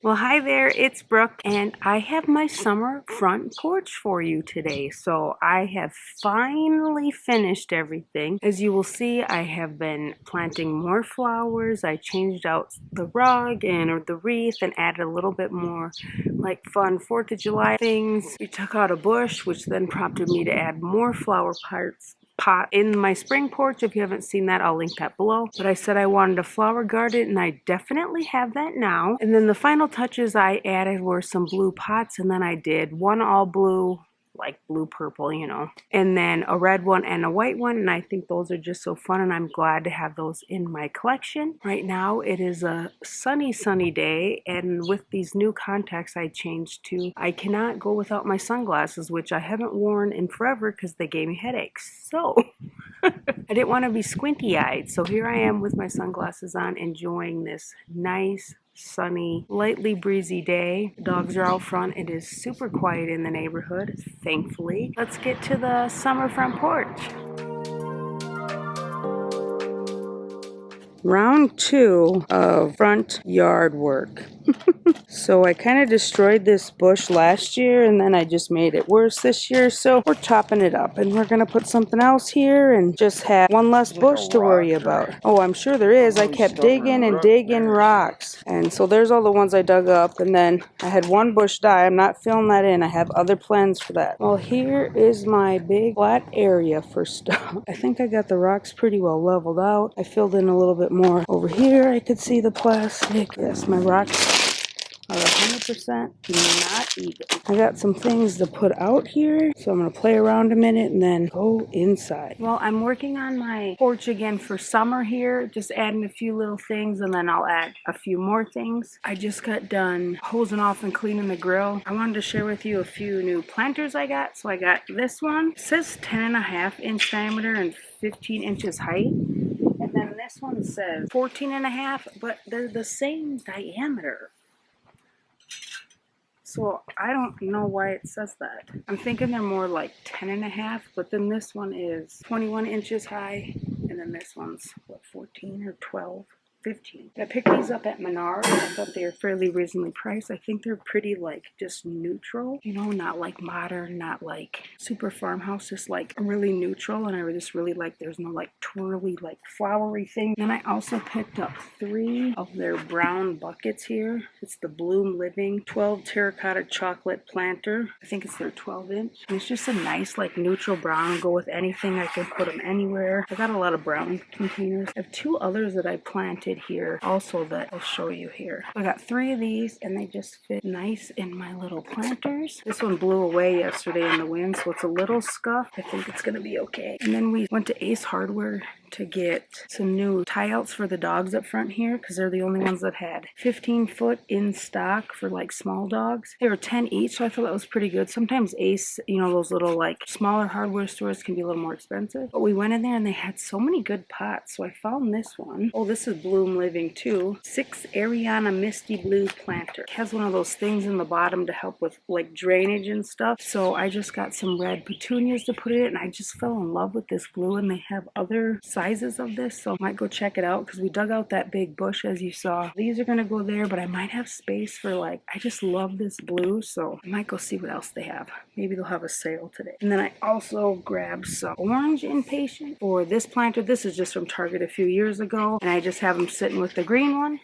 Well, hi there, it's Brooke, and I have my summer front porch for you today. So I have finally finished everything. As you will see, I have been planting more flowers. I changed out the rug or the wreath and added a little bit more like fun 4th of July things. We took out a bush, which then prompted me to add more flower pot in my spring porch. If you haven't seen that, I'll link that below. But I said I wanted a flower garden, and I definitely have that now. And then the final touches I added were some blue pots, and then I did one all blue, like blue purple, and then a red one and a white one, and I think those are just so fun, and I'm glad to have those in my collection. Right now it is a sunny day, and with these new contacts I changed to, I cannot go without my sunglasses, which I haven't worn in forever because they gave me headaches. So I didn't want to be squinty-eyed, so here I am with my sunglasses on, enjoying this nice sunny, lightly breezy day. The dogs are out front. It is super quiet in the neighborhood, thankfully. Let's get to the summer front porch. Round 2 of front yard work. So I kind of destroyed this bush last year, and then I just made it worse this year. So we're chopping it up, and we're going to put something else here and just have one less bush to worry about. Oh, I'm sure there is. I kept digging and digging rocks. And so there's all the ones I dug up, and then I had one bush die. I'm not filling that in. I have other plans for that. Well, here is my big flat area for stuff. I think I got the rocks pretty well leveled out. I filled in a little bit more over here. I could see the plastic. Yes, my rocks are 100% not even. I got some things to put out here, so I'm going to play around a minute and then go inside. Well, I'm working on my porch again for summer here, just adding a few little things, and then I'll add a few more things. I just got done hosing off and cleaning the grill. I wanted to share with you a few new planters I got. So I got this one. It says 10.5 inch diameter and 15 inches height. And then this one says 14.5, but they're the same diameter. So I don't know why it says that. I'm thinking they're more like 10.5, but then this one is 21 inches high, and then this one's, what, 14 or 12? 15. I picked these up at Menards. I thought they were fairly reasonably priced. I think they're pretty like just neutral, not like modern, not like super farmhouse, just like really neutral. And I just really like there's no like twirly like flowery thing. Then I also picked up 3 of their brown buckets here. It's the Bloom Living 12 terracotta chocolate planter. I think it's their 12 inch. And it's just a nice like neutral brown. Go with anything. I can put them anywhere. I got a lot of brown containers. I have 2 others that I planted here also that I'll show you here. I got 3 of these, and they just fit nice in my little planters. This one blew away yesterday in the wind, so it's a little scuffed. I think it's gonna be okay. And then we went to Ace Hardware to get some new tie outs for the dogs up front here, because they're the only ones that had 15-foot in stock for like small dogs. They were 10 each, so I thought that was pretty good. Sometimes Ace, those little like smaller hardware stores can be a little more expensive, but we went in there and they had so many good pots, so I found this one. Oh, this is Bloom Living too. 6 Ariana Misty Blue planter. It has one of those things in the bottom to help with like drainage and stuff, so I just got some red petunias to put in it, and I just fell in love with this blue, and they have other sizes of this, so I might go check it out because we dug out that big bush as you saw. These are gonna go there, but I might have space for like, I just love this blue, so I might go see what else they have. Maybe they'll have a sale today. And then I also grabbed some orange impatient for this planter. This is just from Target a few years ago, and I just have them sitting with the green one.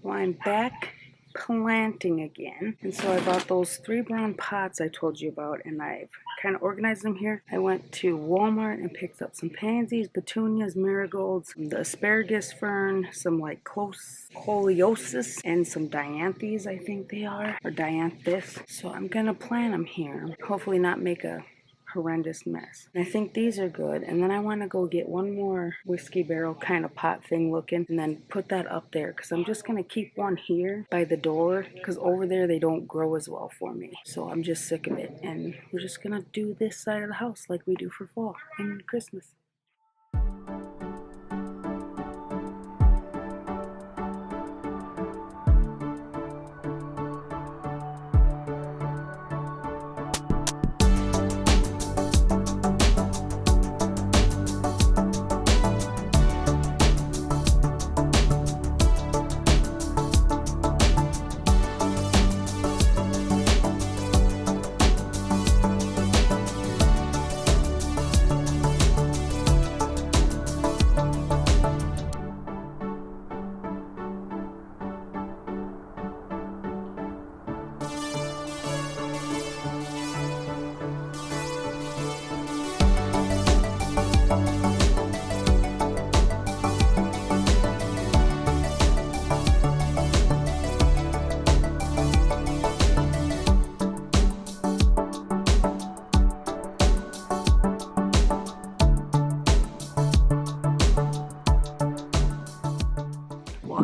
Well, I'm back planting again, and so I bought those 3 brown pots I told you about, and I've kind of organized them here. I went to Walmart and picked up some pansies, petunias, marigolds, the asparagus fern, some like coleosis, and some dianthes, I think they are, or dianthus. So I'm gonna plant them here, hopefully not make a horrendous mess. And I think these are good, and then I want to go get one more whiskey barrel kind of pot thing looking, and then put that up there, because I'm just going to keep one here by the door, because over there they don't grow as well for me. So I'm just sick of it, and we're just going to do this side of the house like we do for fall and Christmas.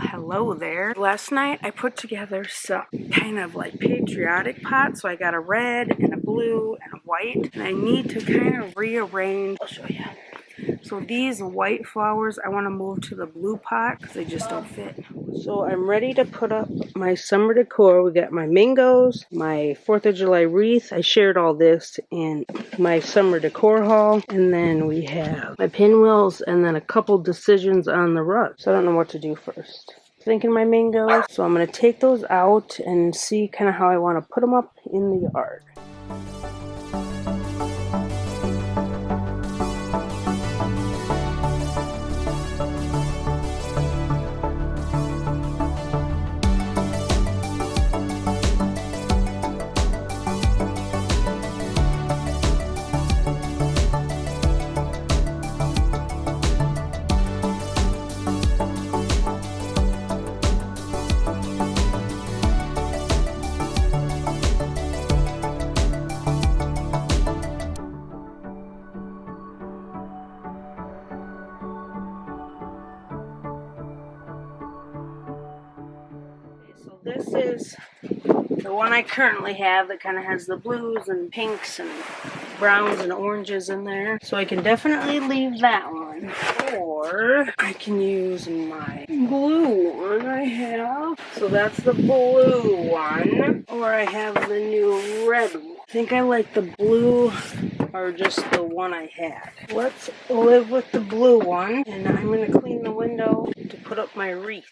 Hello there. Last night I put together some kind of like patriotic pots. So I got a red and a blue and a white, and I need to kind of rearrange. I'll show you. So these white flowers I want to move to the blue pot because they just don't fit. So I'm ready to put up my summer decor. We got my mangoes, my 4th of July wreath. I shared all this in my summer decor haul. And then we have my pinwheels and then a couple decisions on the rug. So I don't know what to do first. Thinking my mangoes. So I'm going to take those out and see kind of how I want to put them up in the yard. This is the one I currently have that kind of has the blues and pinks and browns and oranges in there. So I can definitely leave that one. Or I can use my blue one I have. So that's the blue one. Or I have the new red one. I think I like the blue or just the one I had. Let's live with the blue one. And I'm going to clean the window to put up my wreath.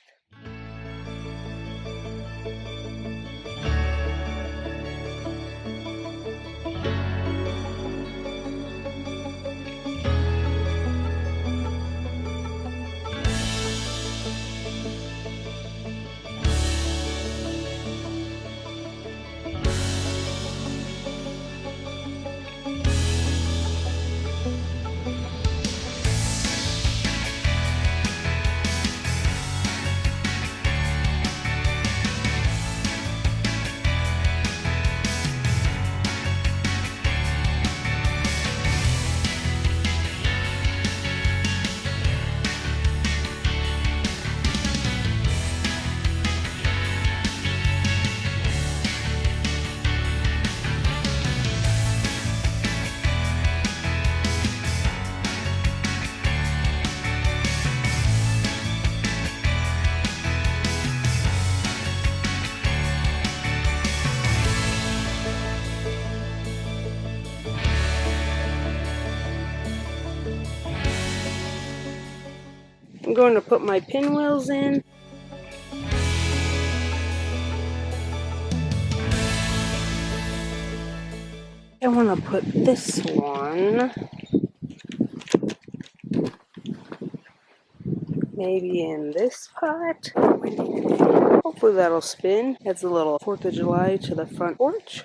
I'm going to put my pinwheels in. I want to put this one maybe in this pot. Hopefully that'll spin. Adds a little 4th of July to the front porch.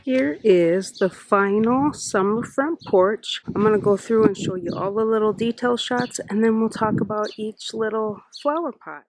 Here is the final summer front porch. I'm going to go through and show you all the little detail shots, and then we'll talk about each little flower pot.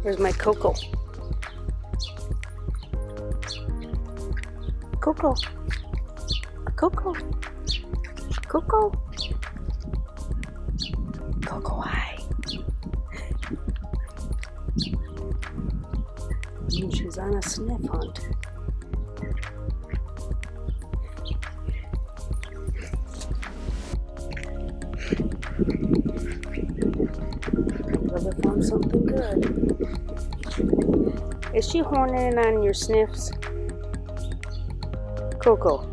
Here's my Coco. Coco. Coco. Coco. Coco, hi. She's on a sniff hunt. Brother found something good. Is she horning in on your sniffs? Coco.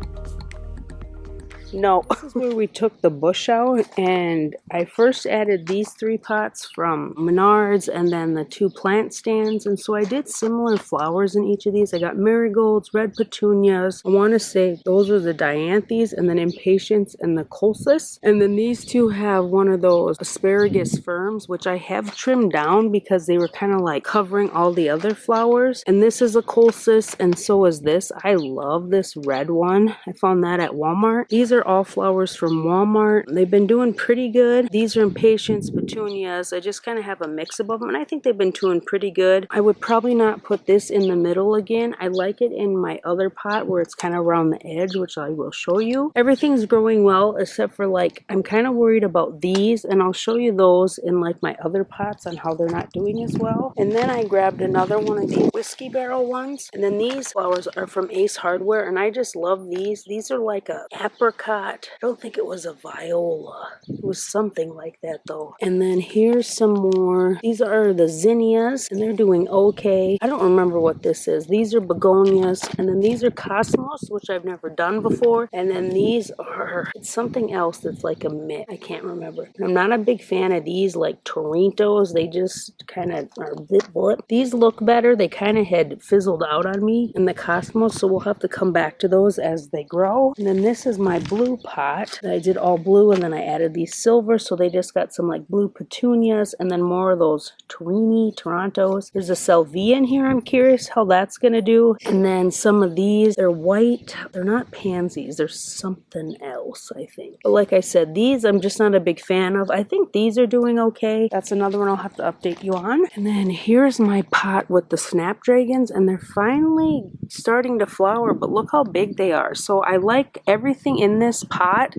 No. This is where we took the bush out, and I first added these 3 pots from Menards and then the 2 plant stands, and so I did similar flowers in each of these. I got marigolds, red petunias. I want to say those are the dianthes, and then impatiens and the colchis, and then these 2 have one of those asparagus ferns, which I have trimmed down because they were kind of like covering all the other flowers, and this is a colchis, and so is this. I love this red one. I found that at Walmart. These are all flowers from Walmart. They've been doing pretty good. These are impatiens, petunias. I just kind of have a mix of them, and I think they've been doing pretty good. I would probably not put this in the middle again. I like it in my other pot where it's kind of around the edge, which I will show you. Everything's growing well, except for like, I'm kind of worried about these, and I'll show you those in like my other pots on how they're not doing as well. And then I grabbed another one of these whiskey barrel ones, and then these flowers are from Ace Hardware, and I just love these. These are like a apricot. I don't think it was a viola. It was something like that though. And then here's some more. These are the zinnias, and they're doing okay. I don't remember what this is. These are begonias, and then these are cosmos, which I've never done before. And then these are, it's something else that's like a mint. I can't remember. And I'm not a big fan of these like Torontos. They just kind of are blip. These look better. They kind of had fizzled out on me in the cosmos, so we'll have to come back to those as they grow. And then this is my blue blue pot that I did all blue, and then I added these silver, so they just got some like blue petunias and then more of those Torontos. There's a salvia in here. I'm curious how that's gonna do. And then some of these, they're white. They're not pansies. They're something else, I think. But like I said, these I'm just not a big fan of. I think these are doing okay. That's another one I'll have to update you on. And then here's my pot with the snapdragons, and they're finally starting to flower, but look how big they are. So I like everything in this pot,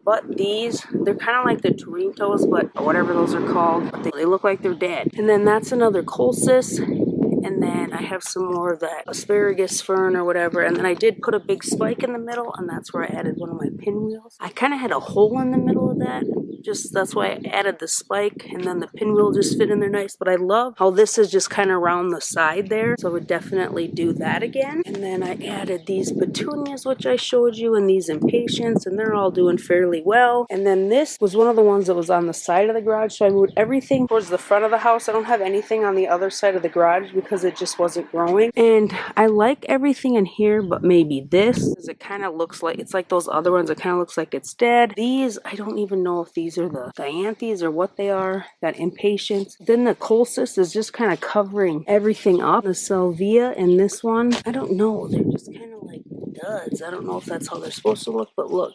but these, they're kind of like the Torontos, but or whatever those are called, but they look like they're dead. And then that's another colchis. And then I have some more of that asparagus fern or whatever. And then I did put a big spike in the middle, and that's where I added one of my pinwheels. I kind of had a hole in the middle of that. Just that's why I added the spike, and then the pinwheel just fit in there nice. But I love how this is just kind of around the side there. So I would definitely do that again. And then I added these petunias, which I showed you, and these impatiens, and they're all doing fairly well. And then this was one of the ones that was on the side of the garage. So I moved everything towards the front of the house. I don't have anything on the other side of the garage because it just wasn't growing. And I like everything in here, but maybe this, because it kind of looks like, it's like those other ones, it kind of looks like it's dead. These, I don't even know if these are the dianthes or what they are. Got impatiens. Then the colchis is just kind of covering everything up. The salvia and this one, I don't know. They're just kind of like duds. I don't know if that's how they're supposed to look, but look.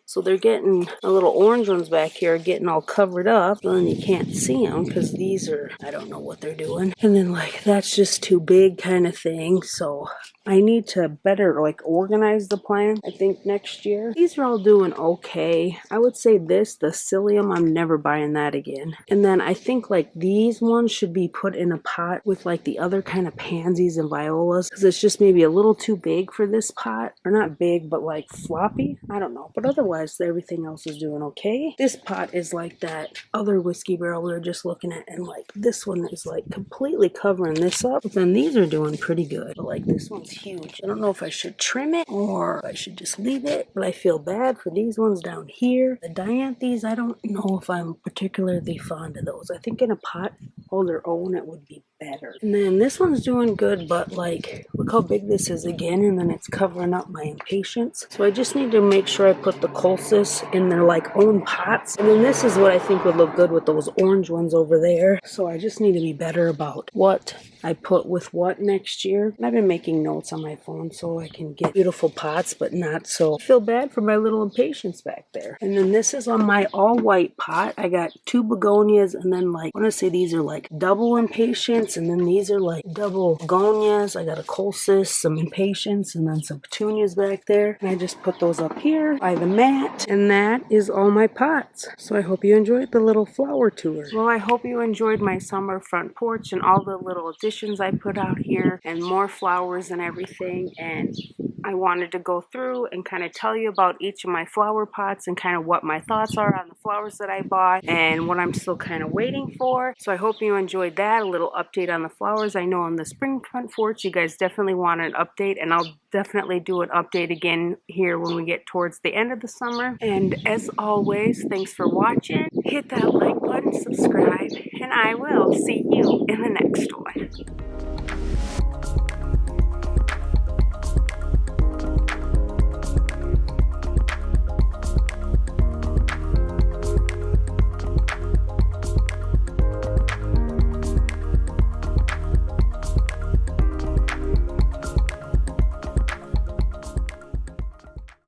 So they're getting, the little orange ones back here are getting all covered up, and then you can't see them because these are, I don't know what they're doing. And then like, that's just too big kind of thing. So I need to better like organize the plant, I think next year. These are all doing okay. I would say this, the psyllium, I'm never buying that again. And then I think like these ones should be put in a pot with like the other kind of pansies and violas, because it's just maybe a little too big for this pot. Or not big, but like floppy. I don't know. But otherwise, everything else is doing okay. This pot is like that other whiskey barrel we were just looking at, and like this one is like completely covering this up. But then these are doing pretty good. But like this one's huge. I don't know if I should trim it or if I should just leave it, but I feel bad for these ones down here. The dianthes, I don't know if I'm particularly fond of those. I think in a pot on their own it would be better. And then this one's doing good, but like look how big this is again, and then it's covering up my impatiens. So I just need to make sure I put the colchis in their like own pots. And then this is what I think would look good with those orange ones over there. So I just need to be better about what I put with what next year. And I've been making notes on my phone so I can get beautiful pots, but not so. I feel bad for my little impatiens back there. And then this is on my all white pot. I got 2 begonias, and then like, I want to say these are like double impatiens, and then these are like double begonias. I got a colchis, some impatiens, and then some petunias back there. And I just put those up here by the mat, and that is all my pots. So I hope you enjoyed the little flower tour. Well, I hope you enjoyed my summer front porch and all the little additions I put out here, and more flowers and everything. And I wanted to go through and kind of tell you about each of my flower pots and kind of what my thoughts are on the flowers that I bought and what I'm still kind of waiting for. So I hope you enjoyed that, a little update on the flowers. I know on the spring front porch you guys definitely want an update, and I'll definitely do an update again here when we get towards the end of the summer. And as always, thanks for watching. Hit that like button, subscribe, and I will see you in the next one.